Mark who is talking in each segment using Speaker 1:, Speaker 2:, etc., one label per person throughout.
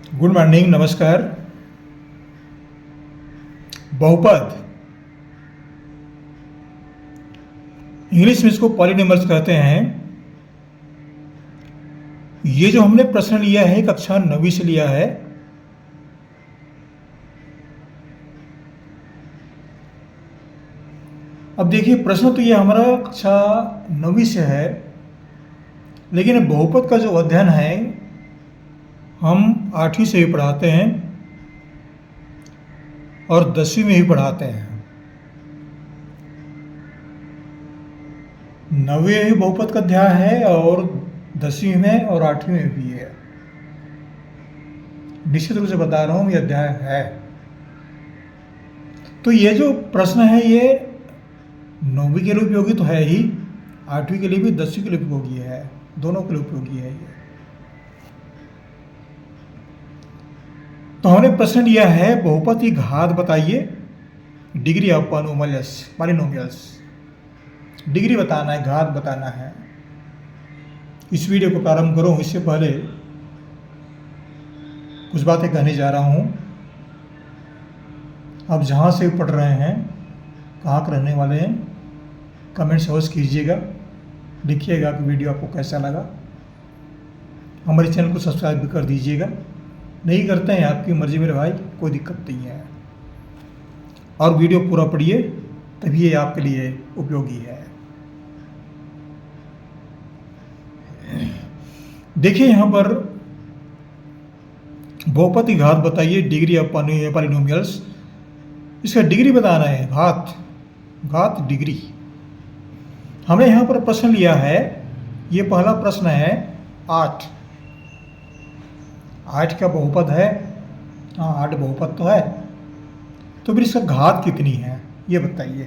Speaker 1: Good morning, नमस्कार। बहुपद, English में इसको पॉलिनोमियल्स कहते हैं। ये जो हमने प्रश्न लिया है कक्षा 9वीं से लिया है। अब देखिए, प्रश्न तो ये हमारा कक्षा 9वीं से है, लेकिन बहुपद का जो अध्ययन है हम 8वीं से भी पढ़ाते हैं और 10वीं में भी पढ़ाते हैं। 9वीं में भी बहुपद का अध्याय है और 10वीं में और 8वीं में भी है। निश्चित रूप से बता रहा हूँ, ये अध्याय है। तो ये जो प्रश्न है ये 9वीं के लिए उपयोगी तो है ही, 8वीं के लिए भी, 10वीं के लिए उपयोगी है, दोनों के लिए उपयोगी है ये। तो हमने प्रश्न लिया है बहुपद की घात बताइए, डिग्री ऑफ पॉलिनोमियल्स। डिग्री बताना है, घात बताना है। इस वीडियो को प्रारंभ करूं इससे पहले कुछ बातें कहने जा रहा हूं। आप जहां से पढ़ रहे हैं, कहाँ के रहने वाले हैं, कमेंट्स अवश्य कीजिएगा, लिखिएगा कि वीडियो आपको कैसा लगा। हमारे चैनल को सब्सक्राइब भी कर दीजिएगा। नहीं करते हैं आपकी मर्जी मेरे भाई, कोई दिक्कत नहीं है। और वीडियो पूरा पढ़िए, तभी ये आपके लिए उपयोगी है। देखिए यहाँ पर बहुपद की घात बताइए, डिग्री ऑफ पॉलिनोमियल्स। इसका डिग्री बताना है, घात डिग्री। हमने यहाँ पर प्रश्न लिया है, ये पहला प्रश्न है 8। 8 का बहुपद है, हाँ 8 बहुपद तो है। तो फिर इसका घात कितनी है ये बताइए।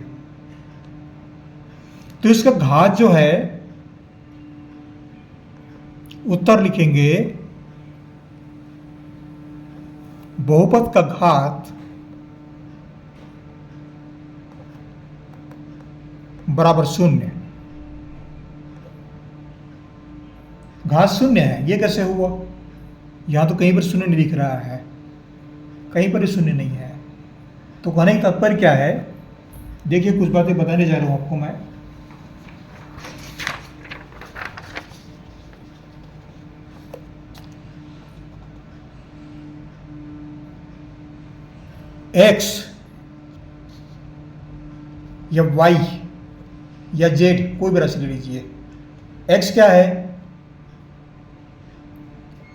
Speaker 1: तो इसका घात जो है, उत्तर लिखेंगे बहुपद का घात बराबर 0। घात 0 है, ये कैसे हुआ? यहां तो कहीं पर 0 नहीं लिख रहा है, कहीं पर भी 0 नहीं है। तो कहने का तात्पर्य क्या है? देखिए, कुछ बातें बताने जा रहा हूं आपको मैं। x या y या z, कोई भी राशि ले लीजिए। x क्या है?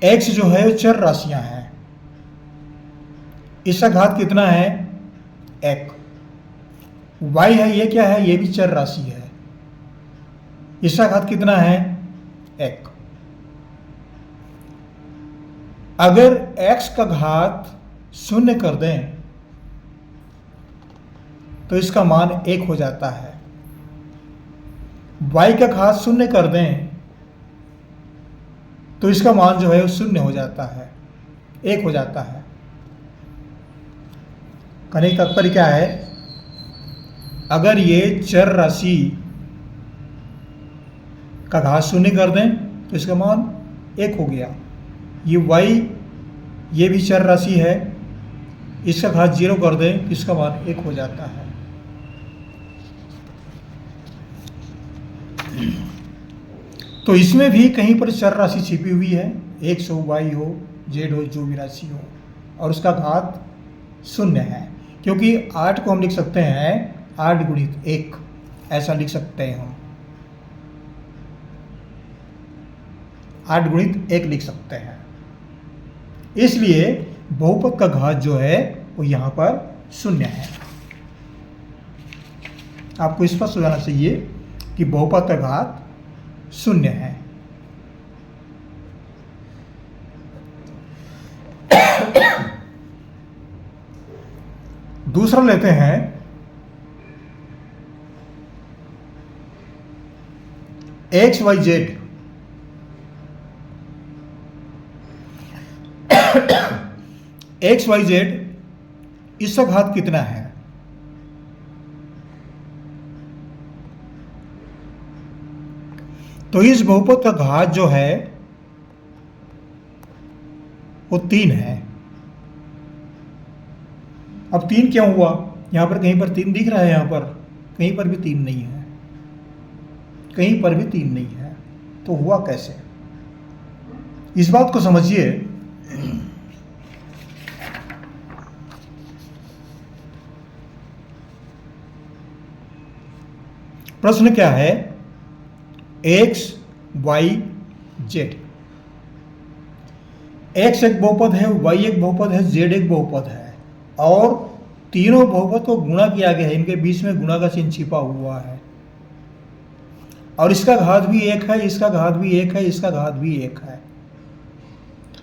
Speaker 1: x जो है वो चर राशियां हैं। इसका घात कितना है? 1। y है, ये क्या है? ये भी चर राशि है। इसका घात कितना है? 1। अगर x का घात 0 कर दें तो इसका मान 1 हो जाता है। y का घात 0 कर दें तो इसका मान जो है वो 0 हो जाता है, 1 हो जाता है। कहने का तात्पर्य क्या है? अगर ये चर राशि का घात 0 कर दें तो इसका मान 1 हो गया। ये y, ये भी चर राशि है, इसका घात 0 कर दें तो इसका मान 1 हो जाता है। तो इसमें भी कहीं पर चर राशि छिपी हुई है, x हो, y हो, z हो, जो भी राशि हो, और उसका घात 0 है। क्योंकि 8 को हम लिख सकते हैं 8 गुणित 1, ऐसा लिख सकते हैं हम। 8 गुणित 1 लिख सकते हैं। इसलिए बहुपद का घात जो है वो यहाँ पर 0 है। आपको स्पष्ट हो जाना चाहिए कि बहुपद का घात 0 है। दूसरा लेते हैं X Y Z. X Y Z, इसका घात कितना है? तो इस बहुपद का घात जो है वो 3 है। अब 3 क्यों हुआ? यहाँ पर कहीं पर 3 दिख रहा है, यहाँ पर कहीं पर भी 3 नहीं है, कहीं पर भी 3 नहीं है। तो हुआ कैसे? इस बात को समझिए। प्रश्न क्या है? x, y, z। x एक बहुपद है, y एक बहुपद है, z एक बहुपद है, और तीनों बहुपद को गुणा किया गया है। इनके बीच में गुणा का चिन्ह छिपा हुआ है, और इसका घात भी 1 है, इसका घात भी 1 है, इसका घात भी 1 है,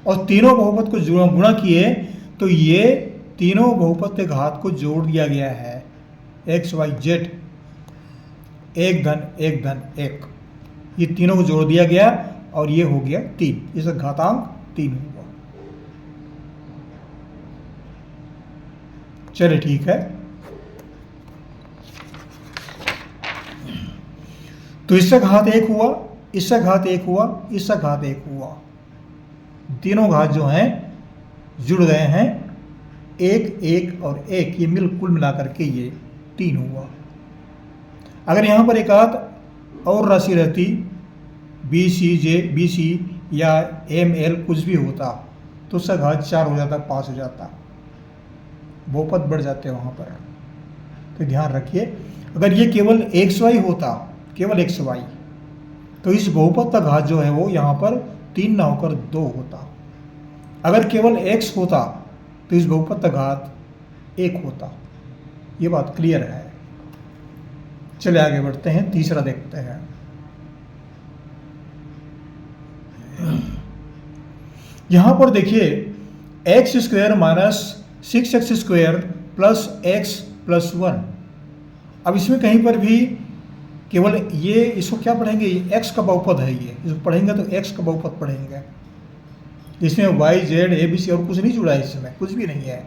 Speaker 1: और तीनों बहुपद को गुणा किए तो ये तीनों बहुपद के घात को जोड़ दिया गया है। x, y, z, 1 धन 1 धन 1, ये तीनों को जोड़ दिया गया और ये हो गया 3, इसका घातांक 3 हुआ। चलिए ठीक है। तो इसका घात 1 हुआ, इसका घात 1 हुआ, इसका घात 1 हुआ, तीनों घात जो हैं जुड़ गए हैं, 1 1 और 1, ये कुल मिलाकर के ये 3 हुआ। अगर यहाँ पर एक आध और राशि रहती, बी सी या एम एल कुछ भी होता, तो उसका घात 4 हो जाता, 5 हो जाता, बहुपद बढ़ जाते हैं वहाँ पर। तो ध्यान रखिए, अगर ये केवल एक्स वाई होता, केवल एक्स वाई, तो इस बहुपद का घात जो है वो यहाँ पर 3 ना होकर 2 होता। अगर केवल x होता तो इस बहुपद का घात 1 होता। ये बात क्लियर है। चले आगे बढ़ते हैं, तीसरा देखते हैं। यहां पर देखिए, x square minus 6x square plus x plus 1। अब इसमें कहीं पर भी केवल ये, इसको क्या पढ़ेंगे? ये x का बहुपद है, ये इसको पढ़ेंगे तो x का बहुपद पढ़ेंगे। इसमें y z a b c और कुछ नहीं जुड़ा है, इसमें कुछ भी नहीं है।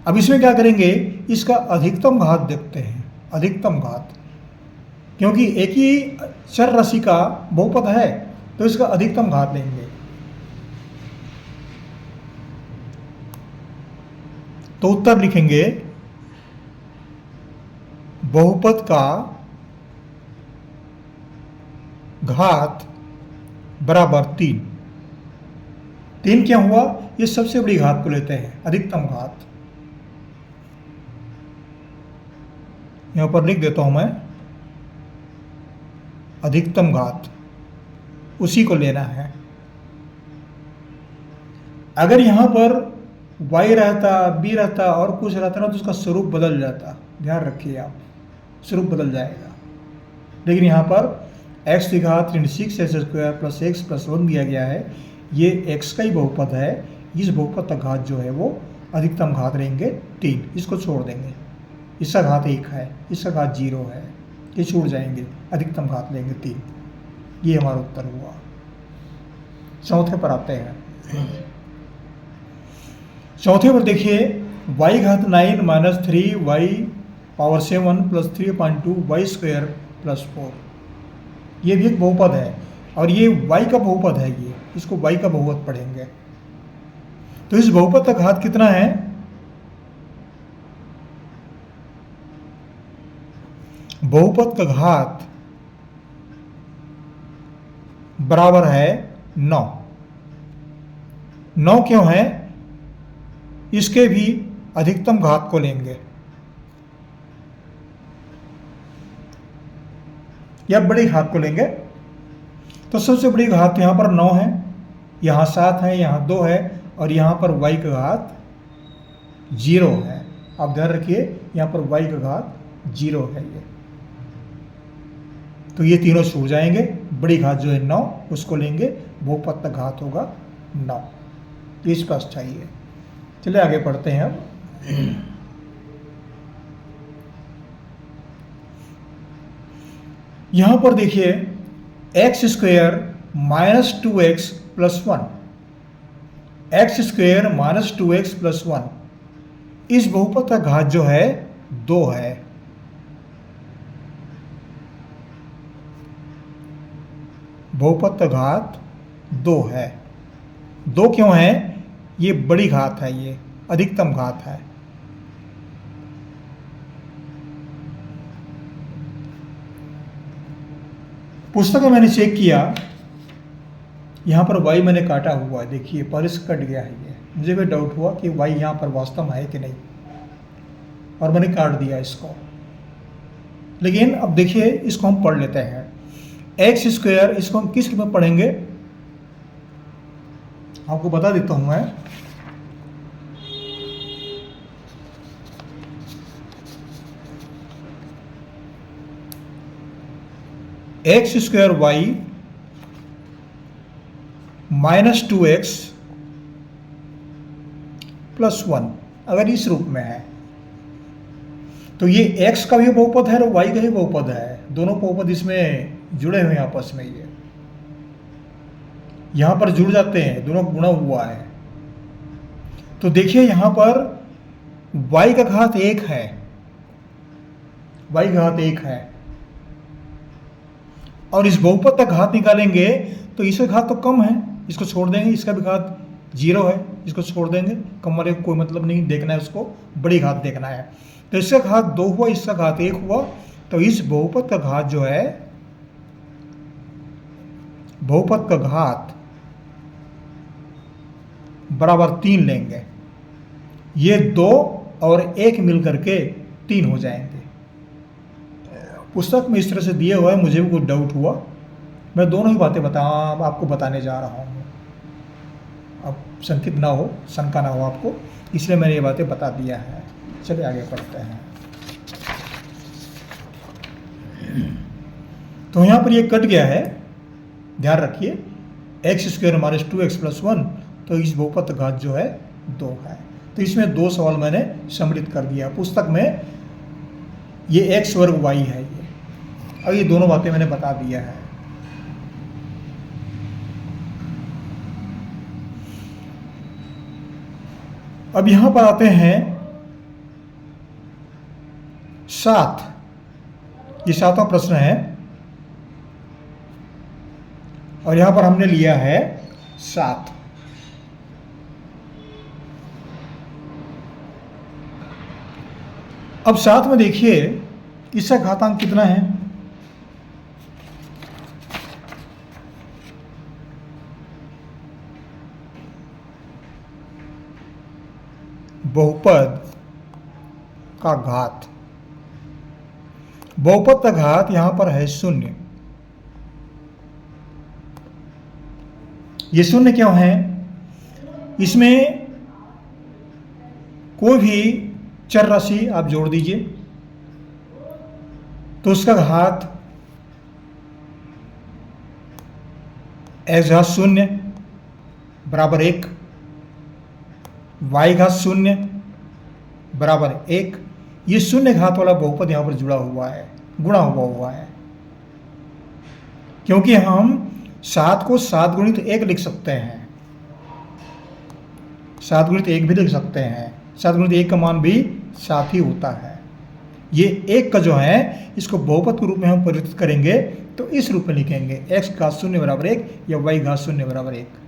Speaker 1: अब इसमें क्या करेंगे? इसका अधिकतम घात देखते हैं, अधिकतम घात, क्योंकि एक ही चर राशि का बहुपद है तो इसका अधिकतम घात लेंगे। तो उत्तर लिखेंगे बहुपद का घात बराबर 3। 3 क्या हुआ? ये सबसे बड़ी घात को लेते हैं, अधिकतम घात। यहां पर लिख देता हूं मैं, अधिकतम घात, उसी को लेना है। अगर यहां पर y रहता, b रहता और कुछ रहता ना, तो उसका स्वरूप बदल जाता। ध्यान रखिए आप, स्वरूप बदल जाएगा। लेकिन यहाँ पर x की घात 6x square plus x plus 1 दिया गया है, ये x का ही बहुपद है। इस बहुपद का घात जो है वो अधिकतम घात लेंगे 3, इसको छोड़ देंगे। इसका घात 1 है, इसका घात 0 है, ये छूट जाएंगे, अधिकतम घात लेंगे 3। ये हमारा उत्तर हुआ। चौथे पर आते हैं। चौथे पर देखिए, y घात 9 minus 3y power 7 plus 3/2 y square plus 4। ये भी एक बहुपद है और ये y का बहुपद है, ये इसको y का बहुपद पढ़ेंगे। तो इस बहुपद का घात कितना है? बहुपद का घात बराबर है 9। 9 क्यों है? इसके भी अधिकतम घात को लेंगे, या बड़ी घात को लेंगे। तो सबसे बड़ी घात यहां पर 9 है, यहां 7 है, यहां 2 है, और यहां पर y का घात 0 है। आप ध्यान रखिए, यहां पर y का घात 0 है ये। तो ये तीनों छूट जाएंगे। बड़ी घात जो है 9, उसको लेंगे, बहुपद का घात होगा 9। ये स्पष्ट चाहिए। चलिए आगे पढ़ते हैं अब। यहां पर देखिए, x square minus 2x plus 1, x square minus 2x plus 1, इस बहुपद का घात जो है 2 है। बहुपद का घात 2 है। 2 क्यों है? ये बड़ी घात है, ये अधिकतम घात है। पुस्तक में मैंने चेक किया, यहाँ पर y मैंने काटा हुआ है, देखिए पहले से कट गया है ये। मुझे भी डाउट हुआ कि y यहाँ पर वास्तव में है कि नहीं, और मैंने काट दिया इसको। लेकिन अब देखिए इसको हम पढ़ लेते हैं। एक्स स्क्वायर, इसको हम किस रूप में पढ़ेंगे आपको बता देता हूं मैं। X square Y minus 2x plus 1 अगर इस रूप में है तो ये x का भी बहुपद है और y का भी बहुपद है। दोनों बहुपद इसमें जुड़े हुए हैं आपस में, ये यहां पर जुड़ जाते हैं, दोनों गुणा हुआ है। तो देखिए यहां पर y का घात 1 है, y का घात 1 है, और इस बहुपद का घात निकालेंगे तो इसका घात तो कम है, इसको छोड़ देंगे, इसका भी घात 0 है, इसको छोड़ देंगे, कम वाले को कोई मतलब नहीं देखना है, उसको बड़ी घात देखना है। तो इसका घात 2 हुआ, इसका घात 1 हुआ, तो इस बहुपद का घात जो है, बहुपद का घात बराबर 3 लेंगे। ये 2 और 1 मिलकर के 3 हो जाएंगे। पुस्तक में इस तरह से दिए हुआ है, मुझे भी कुछ डाउट हुआ, मैं दोनों ही बातें आपको बताने जा रहा हूँ। अब शंकित ना हो, शंका ना हो आपको, इसलिए मैंने ये बातें बता दिया है। चलिए आगे पढ़ते हैं। तो यहाँ पर ये कट गया है, ध्यान रखिए, x square minus 2x plus 1, तो इस बहुपद का घात जो है 2 है। तो इसमें 2 सवाल मैंने सम्मिलित कर दिया। पुस्तक में ये x वर्ग y है, ये अब ये दोनों बातें मैंने बता दिया है। अब यहां पर आते हैं 7, ये 7वां प्रश्न है, और यहां पर हमने लिया है 7। अब 7 में देखिए इसका घातांक कितना है, बहुपद का घात, बहुपद का घात यहां पर है 0। ये 0 क्यों है? इसमें कोई भी चर राशि आप जोड़ दीजिए तो उसका घात x घात 0 बराबर 1, y घात 0 बराबर 1। ये 0 घात वाला बहुपद यहां पर जुड़ा हुआ है, गुणा हुआ है, क्योंकि हम 7 को 7 गुणित 1 लिख सकते हैं, 7 गुणित 1 भी लिख सकते हैं। 7 गुणित 1 का मान भी 7 ही होता है। ये 1 का जो है इसको बहुपद के रूप में हम परिवर्तित करेंगे तो इस रूप में लिखेंगे, x घात 0 बराबर 1 या y घात 0 बराबर 1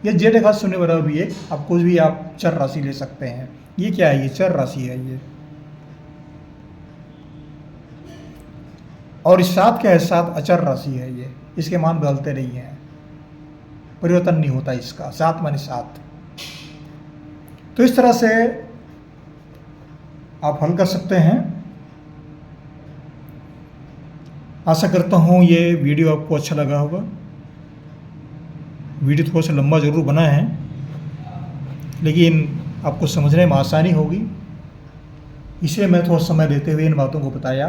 Speaker 1: या z घात 0 बराबर भी 1। आप कुछ भी आप चर राशि ले सकते हैं। ये क्या है? ये चर राशि है ये। और इस 7 क्या है? 7 अचर राशि है ये, इसके मान बदलते नहीं हैं, परिवर्तन नहीं होता इसका। 7 माने 7। तो इस तरह से आप हल कर सकते हैं। आशा करता हूँ ये वीडियो आपको अच्छा लगा होगा। वीडियो थोड़ा सा लंबा ज़रूर बना है, लेकिन आपको समझने में आसानी होगी, इसलिए मैं थोड़ा समय देते हुए इन बातों को बताया,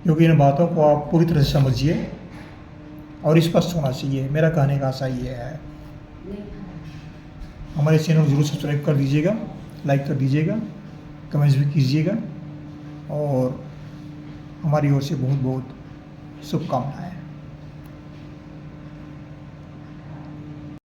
Speaker 1: क्योंकि इन बातों को आप पूरी तरह से समझिए और स्पष्ट होना चाहिए। मेरा कहने का आशा ये है। हमारे चैनल को जरूर सब्सक्राइब कर दीजिएगा, लाइक कर दीजिएगा, कमेंट्स भी कीजिएगा, और हमारी ओर से बहुत बहुत शुभकामनाएं।